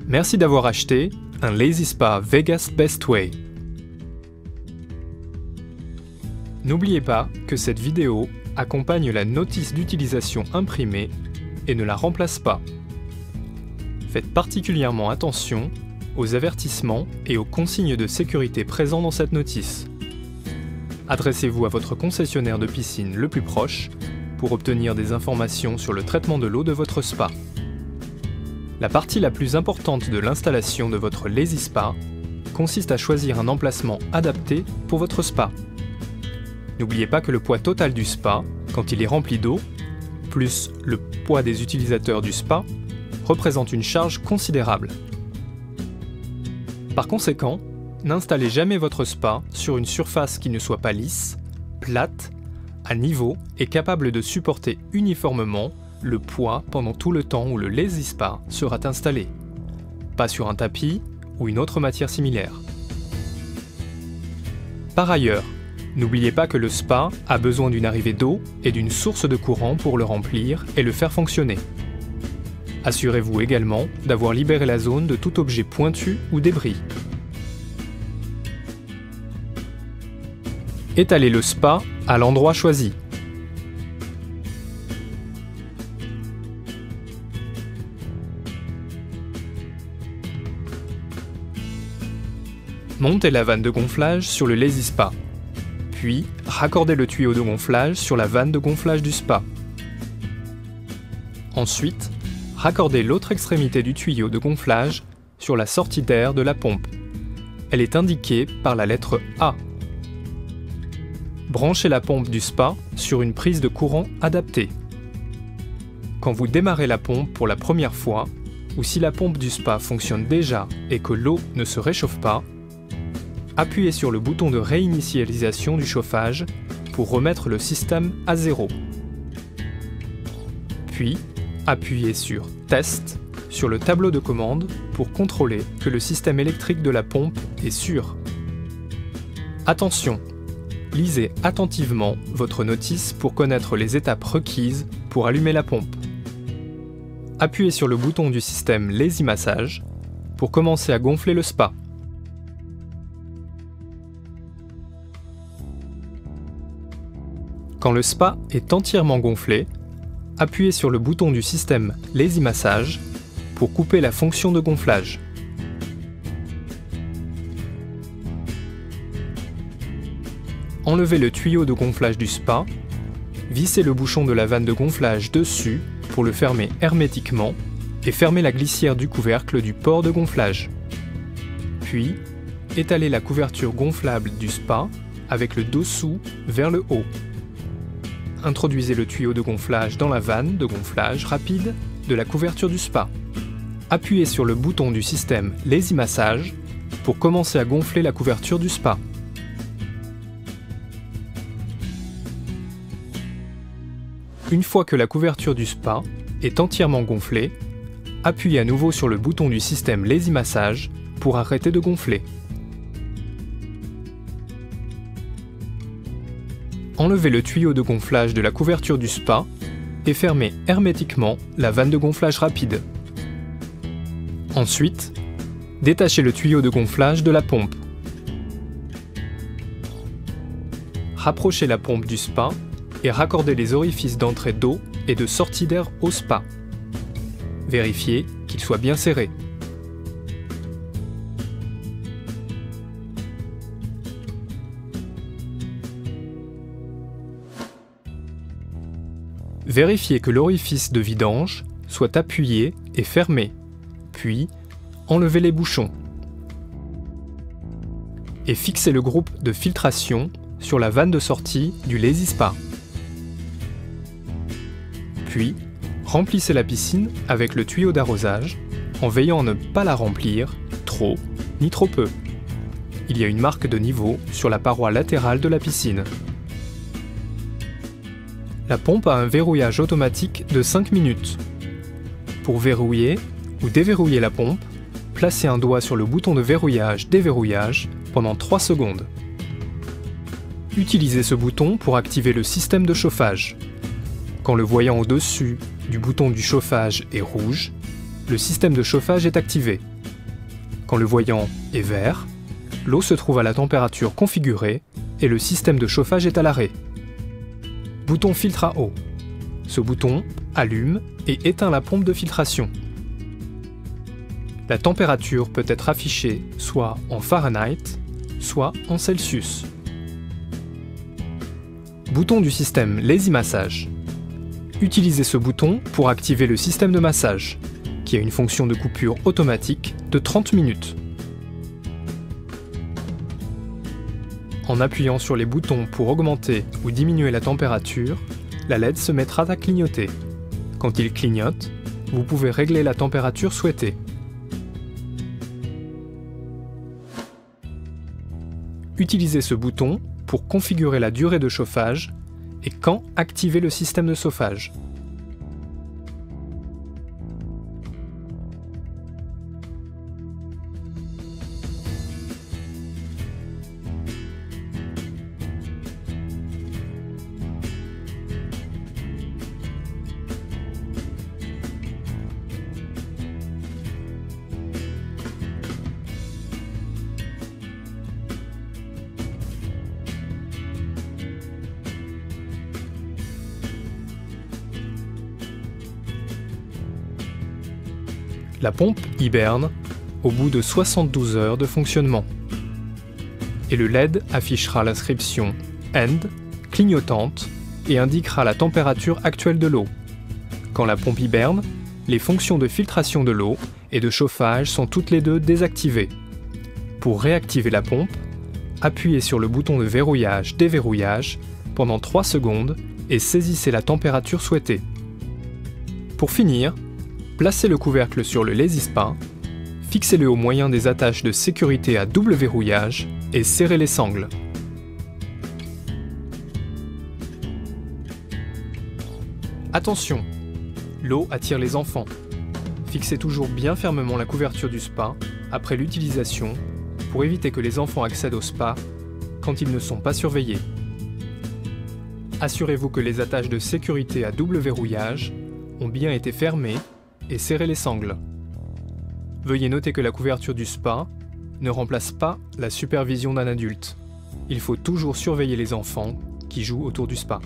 Merci d'avoir acheté un Lazy Spa Vegas Best Way. N'oubliez pas que cette vidéo accompagne la notice d'utilisation imprimée et ne la remplace pas. Faites particulièrement attention aux avertissements et aux consignes de sécurité présents dans cette notice. Adressez-vous à votre concessionnaire de piscine le plus proche pour obtenir des informations sur le traitement de l'eau de votre spa. La partie la plus importante de l'installation de votre Lazy Spa consiste à choisir un emplacement adapté pour votre spa. N'oubliez pas que le poids total du spa, quand il est rempli d'eau, plus le poids des utilisateurs du spa, représente une charge considérable. Par conséquent, n'installez jamais votre spa sur une surface qui ne soit pas lisse, plate, à niveau et capable de supporter uniformément le poids pendant tout le temps où le Lazy Spa sera installé, pas sur un tapis ou une autre matière similaire. Par ailleurs, n'oubliez pas que le spa a besoin d'une arrivée d'eau et d'une source de courant pour le remplir et le faire fonctionner. Assurez-vous également d'avoir libéré la zone de tout objet pointu ou débris. Étalez le spa à l'endroit choisi. Montez la vanne de gonflage sur le Lazy Spa, puis raccordez le tuyau de gonflage sur la vanne de gonflage du spa. Ensuite, raccordez l'autre extrémité du tuyau de gonflage sur la sortie d'air de la pompe. Elle est indiquée par la lettre A. Branchez la pompe du spa sur une prise de courant adaptée. Quand vous démarrez la pompe pour la première fois, ou si la pompe du spa fonctionne déjà et que l'eau ne se réchauffe pas, appuyez sur le bouton de réinitialisation du chauffage pour remettre le système à 0. Puis, appuyez sur Test sur le tableau de commande pour contrôler que le système électrique de la pompe est sûr. Attention, lisez attentivement votre notice pour connaître les étapes requises pour allumer la pompe. Appuyez sur le bouton du système Lazy Massage pour commencer à gonfler le spa. Quand le spa est entièrement gonflé, appuyez sur le bouton du système Lazy Massage pour couper la fonction de gonflage. Enlevez le tuyau de gonflage du spa, vissez le bouchon de la vanne de gonflage dessus pour le fermer hermétiquement et fermez la glissière du couvercle du port de gonflage. Puis, étalez la couverture gonflable du spa avec le dessous vers le haut. Introduisez le tuyau de gonflage dans la vanne de gonflage rapide de la couverture du spa. Appuyez sur le bouton du système Lazy Massage pour commencer à gonfler la couverture du spa. Une fois que la couverture du spa est entièrement gonflée, appuyez à nouveau sur le bouton du système Lazy Massage pour arrêter de gonfler. Enlevez le tuyau de gonflage de la couverture du spa et fermez hermétiquement la vanne de gonflage rapide. Ensuite, détachez le tuyau de gonflage de la pompe. Rapprochez la pompe du spa et raccordez les orifices d'entrée d'eau et de sortie d'air au spa. Vérifiez qu'ils soient bien serrés. Vérifiez que l'orifice de vidange soit appuyé et fermé, puis enlevez les bouchons. Et fixez le groupe de filtration sur la vanne de sortie du Lazy Spa. Puis, remplissez la piscine avec le tuyau d'arrosage en veillant à ne pas la remplir trop ni trop peu. Il y a une marque de niveau sur la paroi latérale de la piscine. La pompe a un verrouillage automatique de 5 minutes. Pour verrouiller ou déverrouiller la pompe, placez un doigt sur le bouton de verrouillage-déverrouillage pendant 3 secondes. Utilisez ce bouton pour activer le système de chauffage. Quand le voyant au-dessus du bouton du chauffage est rouge, le système de chauffage est activé. Quand le voyant est vert, l'eau se trouve à la température configurée et le système de chauffage est à l'arrêt. Bouton filtre à eau. Ce bouton allume et éteint la pompe de filtration. La température peut être affichée soit en Fahrenheit, soit en Celsius. Bouton du système Lazy Massage. Utilisez ce bouton pour activer le système de massage, qui a une fonction de coupure automatique de 30 minutes. En appuyant sur les boutons pour augmenter ou diminuer la température, la LED se mettra à clignoter. Quand il clignote, vous pouvez régler la température souhaitée. Utilisez ce bouton pour configurer la durée de chauffage et quand activer le système de chauffage. La pompe hiberne au bout de 72 heures de fonctionnement. Et le LED affichera l'inscription End, clignotante, et indiquera la température actuelle de l'eau. Quand la pompe hiberne, les fonctions de filtration de l'eau et de chauffage sont toutes les deux désactivées. Pour réactiver la pompe, appuyez sur le bouton de verrouillage-déverrouillage pendant 3 secondes et saisissez la température souhaitée. Pour finir, placez le couvercle sur le Lazy Spa, fixez-le au moyen des attaches de sécurité à double verrouillage et serrez les sangles. Attention, l'eau attire les enfants. Fixez toujours bien fermement la couverture du spa après l'utilisation pour éviter que les enfants accèdent au spa quand ils ne sont pas surveillés. Assurez-vous que les attaches de sécurité à double verrouillage ont bien été fermées et serrez les sangles. Veuillez noter que la couverture du spa ne remplace pas la supervision d'un adulte. Il faut toujours surveiller les enfants qui jouent autour du spa.